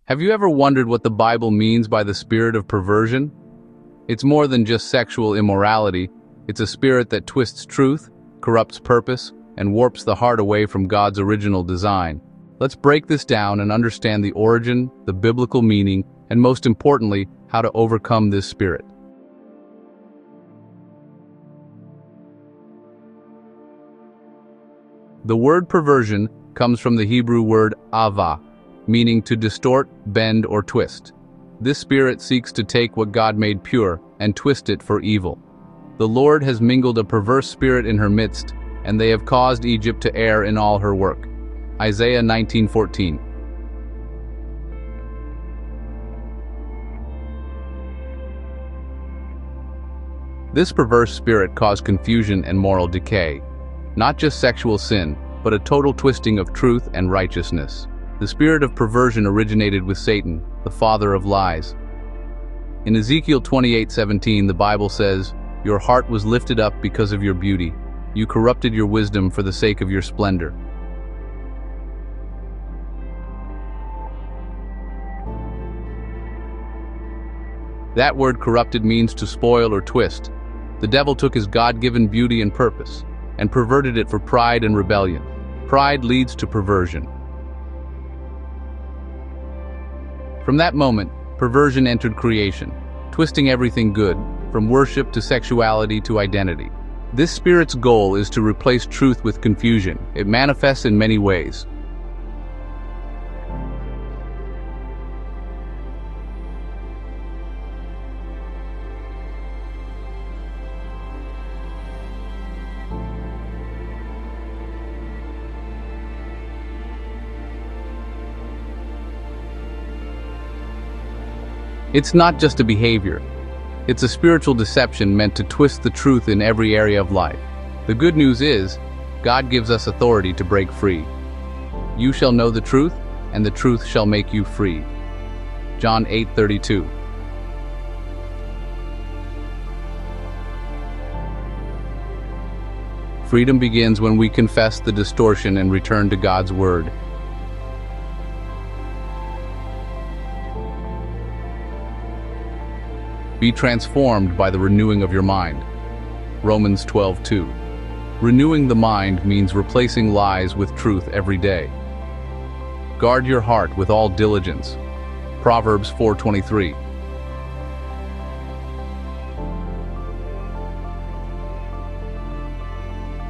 Have you ever wondered what the Bible means by the spirit of perversion? It's more than just sexual immorality. It's a spirit that twists truth, corrupts purpose, and warps the heart away from God's original design. Let's break this down and understand the origin, the biblical meaning, and most importantly, how to overcome this spirit. The word perversion comes from the Hebrew word ava, meaning to distort, bend, or twist. This spirit seeks to take what God made pure and twist it for evil. The Lord has mingled a perverse spirit in her midst, and they have caused Egypt to err in all her work. Isaiah 19:14. This perverse spirit caused confusion and moral decay. Not just sexual sin, but a total twisting of truth and righteousness. The spirit of perversion originated with Satan, the father of lies. In Ezekiel 28:17, the Bible says, "Your heart was lifted up because of your beauty. You corrupted your wisdom for the sake of your splendor." That word corrupted means to spoil or twist. The devil took his God-given beauty and purpose, and perverted it for pride and rebellion. Pride leads to perversion. From that moment, perversion entered creation, twisting everything good, from worship to sexuality to identity. This spirit's goal is to replace truth with confusion. It manifests in many ways. It's not just a behavior. It's a spiritual deception meant to twist the truth in every area of life. The good news is, God gives us authority to break free. You shall know the truth, and the truth shall make you free. John 8:32. Freedom begins when we confess the distortion and return to God's word. Be transformed by the renewing of your mind. Romans 12:2. Renewing the mind means replacing lies with truth every day. Guard your heart with all diligence. Proverbs 4:23.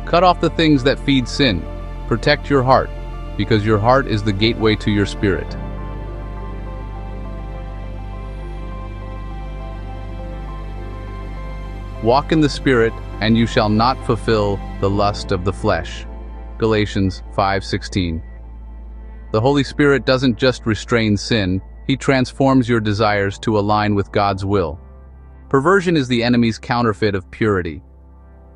Cut off the things that feed sin. Protect your heart, because your heart is the gateway to your spirit. Walk in the Spirit, and you shall not fulfill the lust of the flesh. Galatians 5:16. The Holy Spirit doesn't just restrain sin, He transforms your desires to align with God's will. Perversion is the enemy's counterfeit of purity.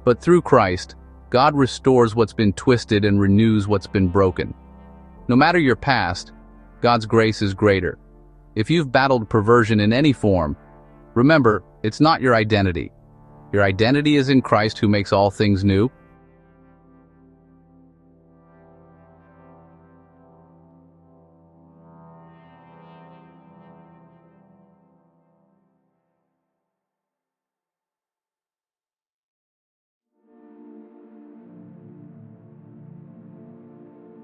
But through Christ, God restores what's been twisted and renews what's been broken. No matter your past, God's grace is greater. If you've battled perversion in any form, remember, it's not your identity. Your identity is in Christ, who makes all things new.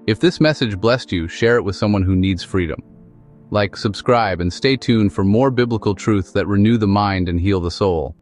If this message blessed you, share it with someone who needs freedom. Like, subscribe, and stay tuned for more biblical truths that renew the mind and heal the soul.